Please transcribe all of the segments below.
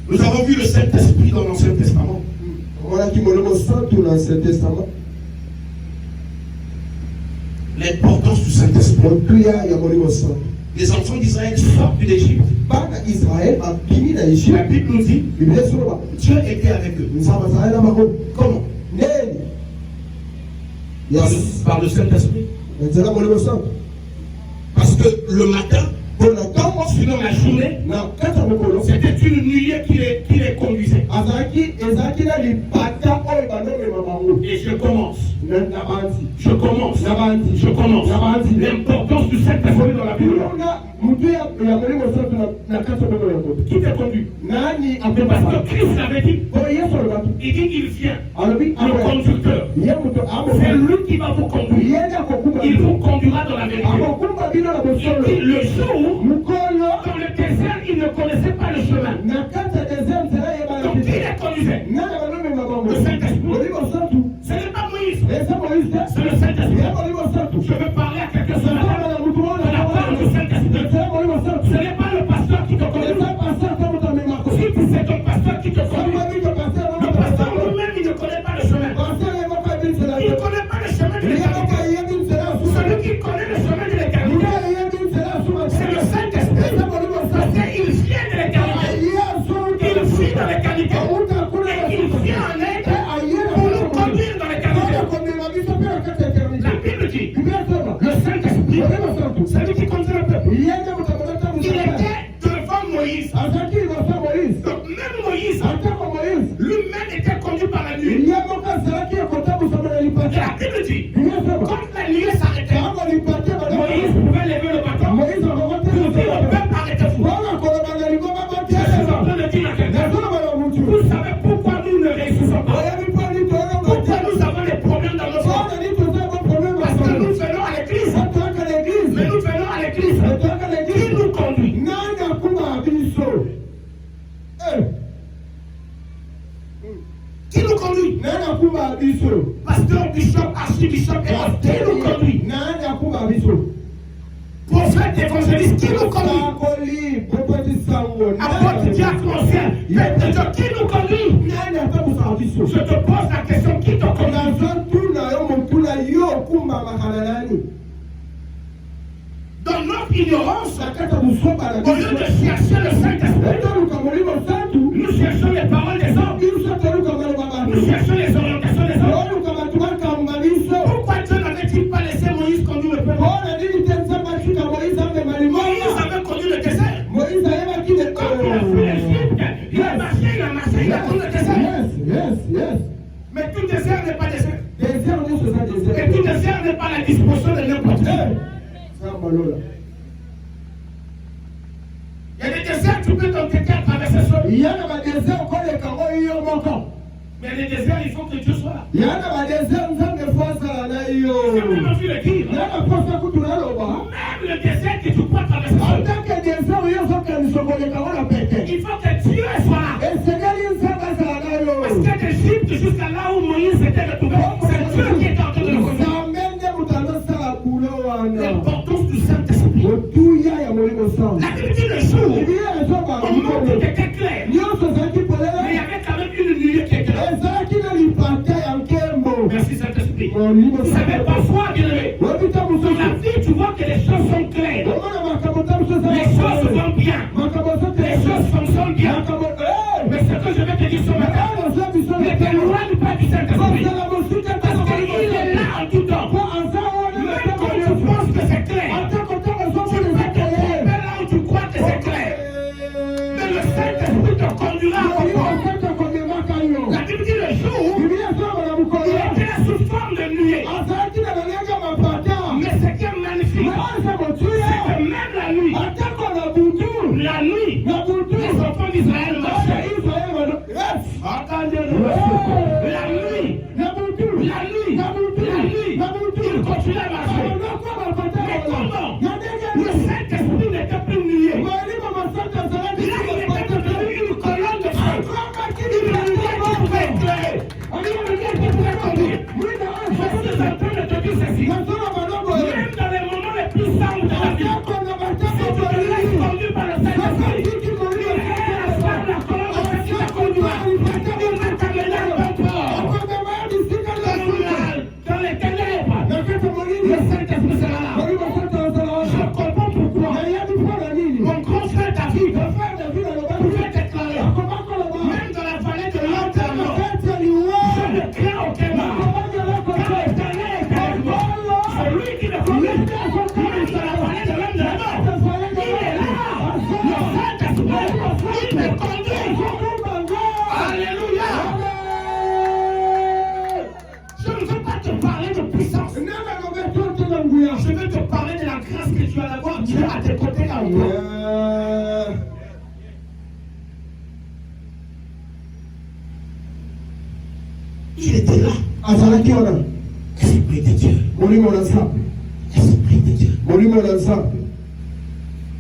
Nous avons vu le Saint-Esprit dans l'Ancien Testament. Voilà qui me sent tout l'Ancien Testament. L'importance du Saint-Esprit. Les enfants d'Israël sortent d'Égypte. La Bible nous dit Dieu était avec eux. Comment? Par le Saint-Esprit. Parce que le matin, sinon la journée, c'était une nuée qui les conduisait. Et je commence. L'importance du Saint-Esprit dans la Bible. Qui t'a conduit? Parce que Christ l'avait dit. Il dit qu'il vient. Le conducteur. C'est lui qui va vous conduire. Il vous conduira dans la vérité. Il dit le jour dans le désert, il ne connaissait pas le chemin. Donc qui les conduisait? Le Saint-Esprit. Ce n'est pas Moïse. C'est le Saint-Esprit. Je veux parler à quelqu'un ce matin. De la part du Saint-Esprit. Ce n'est pas le pasteur qui te conduit. Si c'est ton pasteur qui te conduit, le pasteur lui-même, il ne connaît pas le chemin. Il ne connaît pas le chemin de l'éternité. Celui qui connaît le chemin de l'éternité, c'est le Saint-Esprit. Parce qu'il vient de l'éternité. Il vit dans l'éternité. Et il vient en aide pour nous conduire dans l'éternité. La Bible dit, le Saint-Esprit, celui qui conduit le peuple, il était devant Moïse. Donc même Moïse, lui-même était conduit par la nuit. Et la Bible dit, quand la nuit s'arrêtait, Moïse pouvait lever le bâton pour dire au peuple, arrêtez-vous. Je suis en train de dire à quelqu'un, vous savez pourquoi nous ne réussissons pas? Pourquoi nous avons des problèmes dans nos corps? Parce que nous venons à l'église. Mais nous venons à l'église. Qui nous conduit? Qui nous conduit? Pasteur, bishop, archibishop, qui nous conduit? Prophète, évangéliste, qui nous conduit? Apôtre, diacre, ancien, père de Dieu, qui nous conduit? Je te pose la question, qui te conduit? Dans notre ignorance, au lieu de chercher le Saint-Esprit, nous cherchons les paroles des hommes. Nous cherchons les orientations des hommes. Pourquoi Dieu n'avait-il pas laissé Moïse conduire le peuple? Moïse avait conduit le désert. Quand il a fui l'Égypte, il a conduit le désert. Mais tout désert n'est pas désert. Et tout désert n'est pas la disposition de n'importe qui. Il y a des déserts, tu peux t'entêter à traverser seul. Mais les déserts, il faut que Dieu soit là. J'ai même envie de dire. Même le désert que tu peux traverser seul. Il faut que Dieu soit là. Parce que d'Égypte jusqu'à là où Moïse était retrouvé, c'est Dieu qui est en train de le conduire. L'importance du Saint-Esprit. La Bible dit le jour où le monde était clair, mais il y avait quand même une nuée qui était là. Merci Saint-Esprit. Vous savez, parfois, bien aimé, dans la vie, tu vois que les choses sont claires. Les choses vont bien. Les choses fonctionnent bien. Mais ce que je vais te dire ce matin, ne t'éloigne pas du Saint-Esprit. Parce qu'il est là en tout temps. Même quand tu penses que c'est clair, tu peux te tromper là où tu crois que c'est clair. Mais le Saint-Esprit te conduira à ton corps. La Bible dit le jour, il était sous forme de nuée. Mais ce qui est magnifique, c'est que même la nuit, les enfants d'Israël marchaient. La nuit, ils continuaient à marcher. Mais comment? Le Saint-Esprit n'était plus nué. Là, il était devenu une colonne de feu. Une lumière qui pouvait éclairer. Une lumière qui pouvait conduire. Je suis en train de te dire ceci. Même dans les moments les plus sombres de la vie, si tu te laisses conduire par le Saint-Esprit, il est la colonne de feu. conduit. Quand il a parlé de l'homme de la mort, il est là. Le Saint-Esprit, il me conduit. Alléluia. Je ne veux pas te parler de puissance. Je veux te parler de la grâce que tu vas avoir. Dieu à tes côtés là. Il était là. Esprit de Dieu. Esprit de Dieu.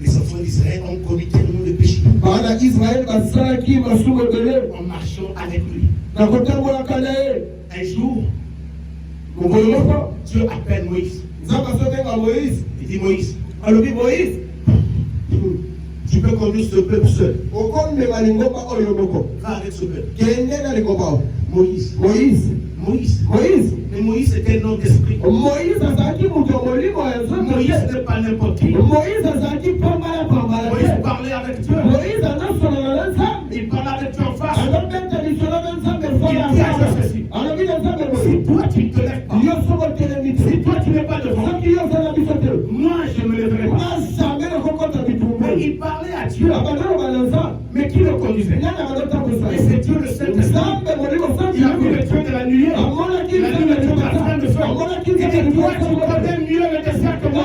Les enfants d'Israël ont commis tellement de péchés. En marchant avec lui. Un jour, Dieu appelle Moïse. Il dit Moïse, tu peux conduire ce peuple seul. Va avec ce peuple. Moïse. Mais Moïse était un homme d'esprit. Moïse n'est pas n'importe qui. Moïse parlait avec Dieu. Il parlait avec Dieu en face. Il dit à Dieu ceci. Si toi tu ne te lèves pas, si toi tu n'es pas devant, moi je me lèverai pas. Mais il parlait à Dieu. Mais qui le conduisait? Et c'est Dieu le Saint-Esprit. Il a vu le Dieu de la nuit. Il a vu le Dieu de la fin de feu. Il dit, toi tu connais mieux le désert que moi.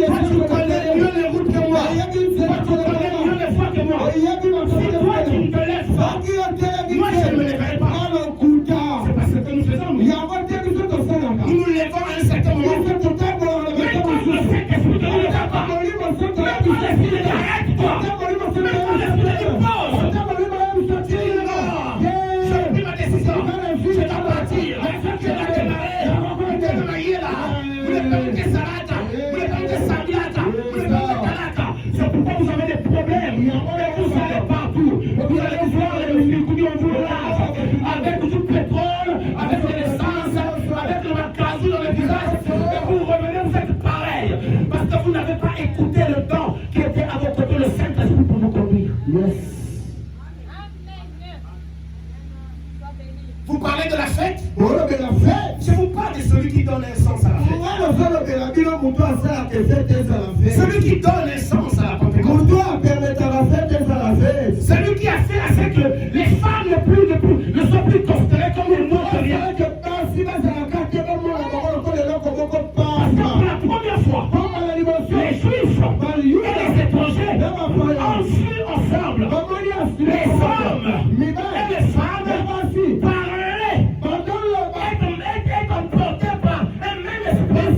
Toi tu connais mieux les routes que moi. Toi tu connais mieux les voies que moi. Si toi tu ne te lèves pas, moi je ne me lèverai pas. C'est parce que nous faisons. Nous nous lèvons à un certain moment. Mais quand le Saint-Esprit te lève pas, mais quand l'Esprit te arrête-toi, mais quand l'Esprit te pose, tu dis non, j'ai pris ma décision, je dois partir, je dois démarrer, je dois mailler là, vous ne pouvez que Sarata, vous ne pouvez que Sabiata, vous ne pouvez que Kalaka. C'est pourquoi vous avez des problèmes, et vous allez partout, vous allez voir les couillons vous lave, avec du pétrole, avec de l'essence, avec de la casou dans le visage, et vous revenez, vous êtes pareil, parce que vous n'avez pas écouté le temps qui était à votre côté, le Saint-Esprit pour vous conduire. Yes. Vous parlez de la fête? Je vous parle de celui qui donne un sens à la fête. Celui qui donne un sens à la Pentecôte. Celui qui a fait à ce que les femmes ne soient plus considérées comme une autre rien. Parce que pour la première fois, les Juifs et les étrangers ont fui ensemble. Les hommes et les femmes parlaient, étaient comportés par un même esprit.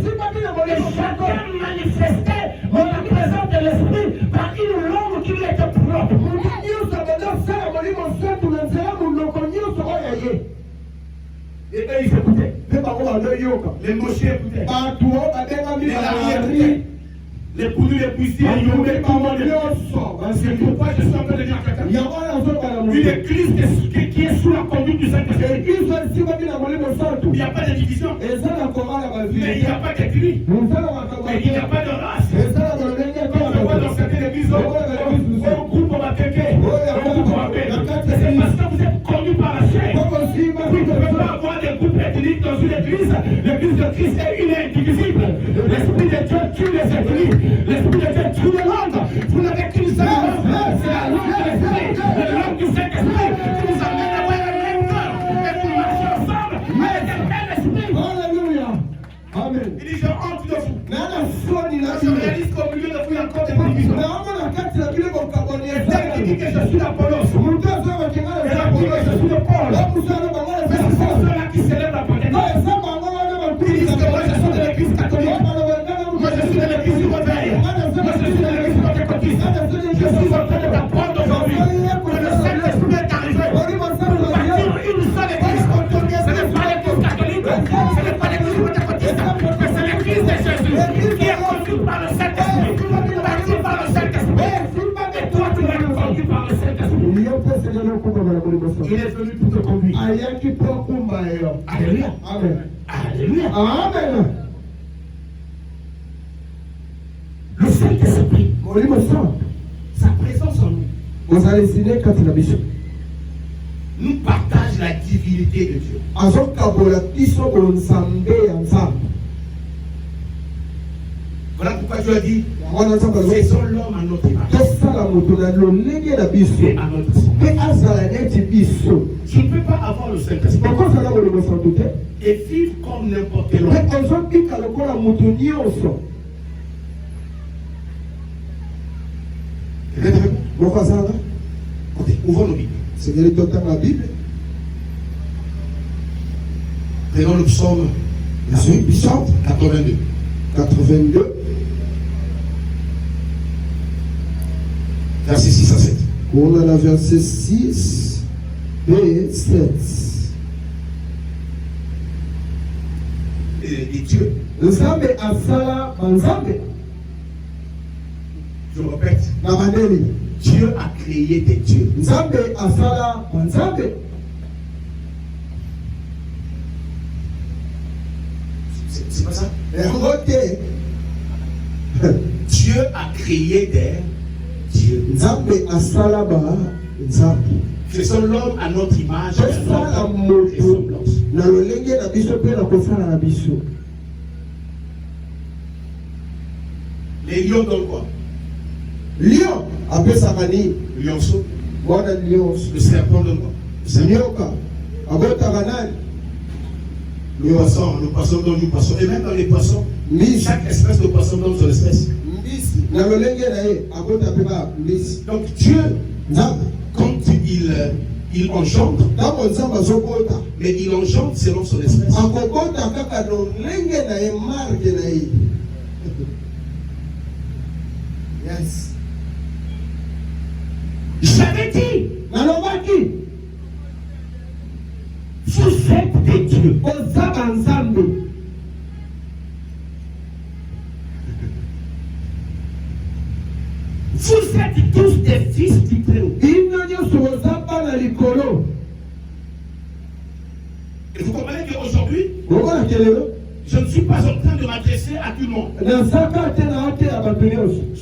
Et chacun manifestait en la présence de l'esprit par une langue qui lui était propre. Et eux ils écoutaient. Les mochés écoutaient. Les larriers écoutaient. Les poulus, les poussiers, ils ont mis tout le monde. C'est pourquoi je suis en train de dire à quelqu'un. Une église qui est sous la conduite du Saint-Esprit. Il n'y a pas de division. Mais il n'y a pas d'ethnie. Mais il n'y a pas de race. Quand on voit dans certaines églises, on groupe va péquer. C'est parce que vous êtes conduits par la chair. Vous ne pouvez pas avoir des groupes ethniques dans une église. L'église de Christ est une et indivisible. L'Esprit de Dieu tue les ethnies. L'Esprit de Dieu tue les langues. Vous n'avez qu'une seule langue. C'est la langue de l'Esprit. La langue du Saint-Esprit qui vous amène à avoir le même cœur. Et vous marchez ensemble avec le même esprit. Alléluia. Amen. Il dit, je honte de vous. Je réalise qu'au milieu de vous, il y a encore des divisions. Il dit que je suis l'Apollos. Et l'autre dit que je suis le Paul. Mais ce sont ceux-là qui célèbrent la Pentecôte. Ils disent que moi je suis de l'église catholique. Moi je suis de l'église du réveil. Moi je suis de l'église pentecôtiste. Je suis en train de t'apprendre aujourd'hui que le Saint-Esprit est arrivé pour bâtir une seule église. Ce n'est pas l'église catholique, ce n'est pas l'église pentecôtiste, mais c'est l'église de Jésus qui est conduite par le Saint-Esprit, bâtie par le Saint-Esprit. Et toi tu vas être conduit par le Saint-Esprit. Il est venu pour te conduire. Alléluia. Amen. Alléluia. Amen. Le Saint-Esprit, sa présence en nous, nous partage la divinité de Dieu. Voilà pourquoi Dieu a dit, faisons l'homme à notre image. Et à notre image. Je ne peux pas avoir le Saint-Esprit et vivre comme n'importe quel autre. Écoutez, ouvrons nos Bibles. Prenons le psaume 82. Verset 6 à 7. On a la verset 6 et 7. Et Dieu. Je répète. Dieu a créé des dieux. C'est pas ça? Dieu a créé des dieux. Faisons l'homme à notre image et à notre ressemblance. Les lions donnent quoi? Lion, après ça, Lionceau. Le serpent donne quoi? Le poisson donne du poisson. Et même dans les poissons, chaque espèce de poisson donne son espèce. Donc Dieu, quand il engendre, mais il engendre selon son espèce. Yes. J'avais dit, vous êtes des dieux. Vous êtes tous des fils du Très-Haut. Et vous comprenez qu'aujourd'hui, je ne suis pas en train de m'adresser à tout le monde. Je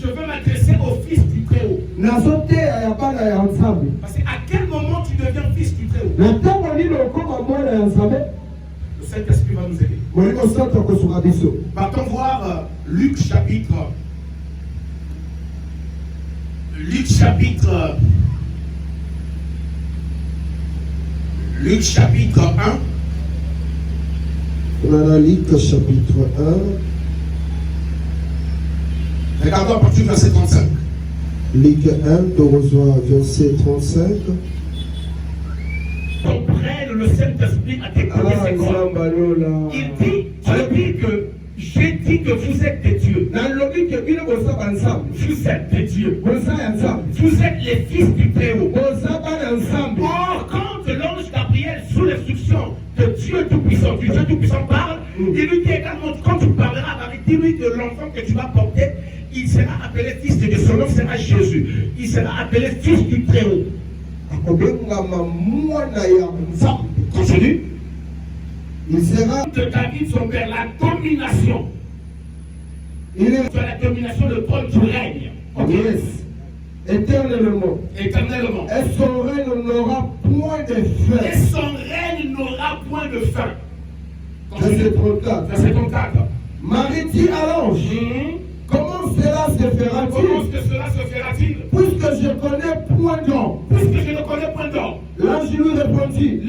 veux m'adresser au fils du Très-Haut. Parce qu'à quel moment tu deviens fils du Très-Haut? Le Saint-Esprit va nous aider. Partons voir Luc chapitre 1. On a Luc chapitre 1. Regardons à partir du verset 35. Luc 1, tu reçois verset 35. Comprenne, le Saint-Esprit a déclaré ses corps. Il dit, j'ai dit que vous êtes des dieux. Vous êtes des dieux. Vous êtes les fils du Très-Haut. Or, quand l'ange Gabriel, sous l'instruction de Dieu Tout-Puissant, du Dieu Tout-Puissant parle, il lui dit également, quand tu parleras avec lui de l'enfant que tu vas porter, il sera appelé fils de Dieu. Son nom sera Jésus. Il sera appelé fils du Très-Haut. Continue. Il sera de David son père, la domination. Il est sur la domination de trône du règne. Yes. Éternellement. Éternellement. Et son règne n'aura point de fin. Et son règne n'aura point de fin. Verset 34. Verset 34. Marie dit à l'ange, comment cela se fera-t-il? Comment cela se fera-t-il? Puisque je connais point d'homme. Puisque je ne connais point d'homme. L'ange lui répondit.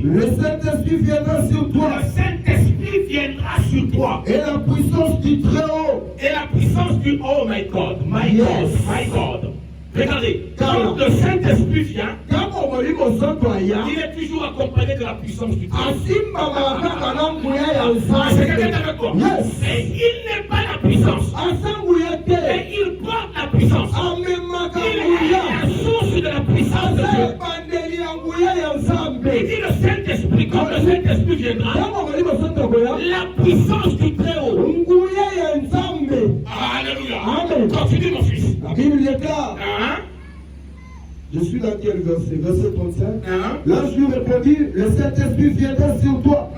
Le Saint-Esprit viendra sur toi. Le Saint-Esprit viendra sur toi. Et la puissance du Très-Haut. Et la puissance du Oh my God. My Yes. God. My God. Regardez, quand le Saint-Esprit vient, il est toujours accompagné de la puissance du Très-Haut. C'est quelqu'un avec toi. Yes. Et il n'est pas la puissance. Et il porte la puissance. Il est la source de la puissance de Dieu. Il dit le Saint-Esprit, quand le Saint-Esprit viendra, la puissance du Très-Haut. Alléluia. Amen. Continue mon fils. La Bible déclare. Hein? Je suis dans quel verset? Verset 35. Hein? L'ange lui répondit, le Saint-Esprit viendra sur toi.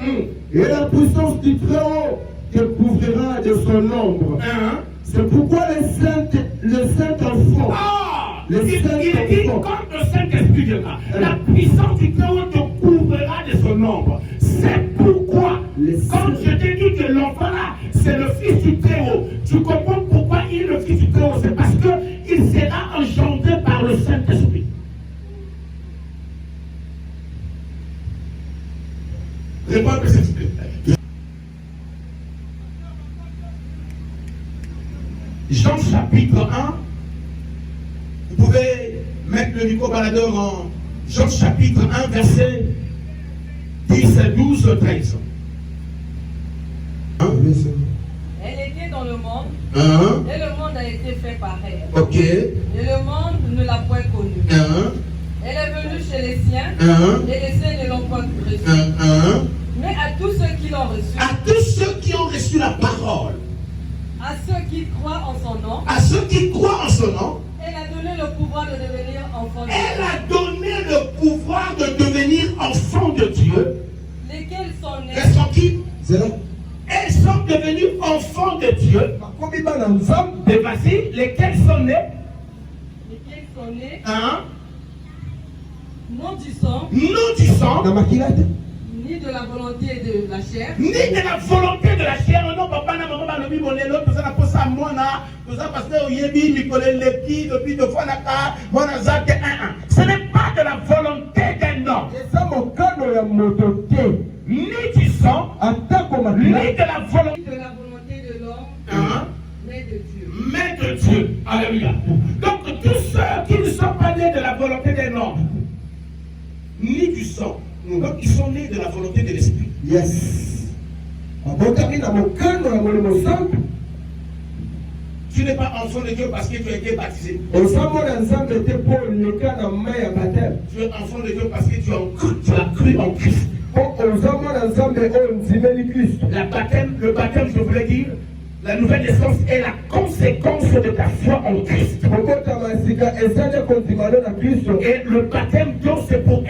Et la puissance du Très-Haut te couvrira de son ombre. Hein? C'est pourquoi le Saint-Enfant. Il dit quand le Saint-Esprit viendra, la puissance du Très-Haut te couvrira de son ombre. C'est pourquoi, quand je t'ai dit que l'enfant là, c'est le Fils du Très-Haut. Tu comprends pourquoi il est le Fils du Très-Haut? C'est parce qu'il sera engendré par le Saint-Esprit. Réponds à cette idée. Jean chapitre 1. Vous pouvez mettre le micro-baladeur en Jean chapitre 1, verset 10, 12, 13. Elle était dans le monde, et le monde a été fait par elle. Ok. Et le monde ne l'a point connue. Elle est venue chez les siens, et les siens ne l'ont pas reçue. Mais à tous ceux qui l'ont reçue, À tous ceux qui ont reçu la parole, à ceux qui croient en son nom, à ceux qui croient en son nom, elle a donné le pouvoir de devenir enfant de elle Dieu. a donné le pouvoir de devenir enfant de Dieu. Lesquels sont nés, Elles sont qui? C'est là. Elles sont devenues enfants de Dieu. Et voici, lesquels sont nés? lesquels sont nés, Hein? non du sang, Non du sang, ni de la volonté de la chair, ni de la volonté de la chair. Non, papa, na maman, le bibonelo, tout ça, pour ça, moi, tout ça, parce que Yebi, Nicolas, les petits, depuis deux fois, moi, ce n'est pas de la volonté d'un homme, ni du sang, ni de la volonté. de la volonté de l'homme, Hein? mais de Dieu. Mais de Dieu. Alléluia. Donc, tous ceux qui ne sont pas nés de la volonté d'un homme, ni du sang, donc ils sont nés de la volonté de l'esprit. Yes. Tu n'es pas enfant de Dieu parce que tu as été baptisé. Tu es enfant de Dieu parce que tu as cru en Christ. Le baptême, je voulais dire, la nouvelle naissance est la conséquence de ta foi en Christ. Et le baptême, donc, c'est pour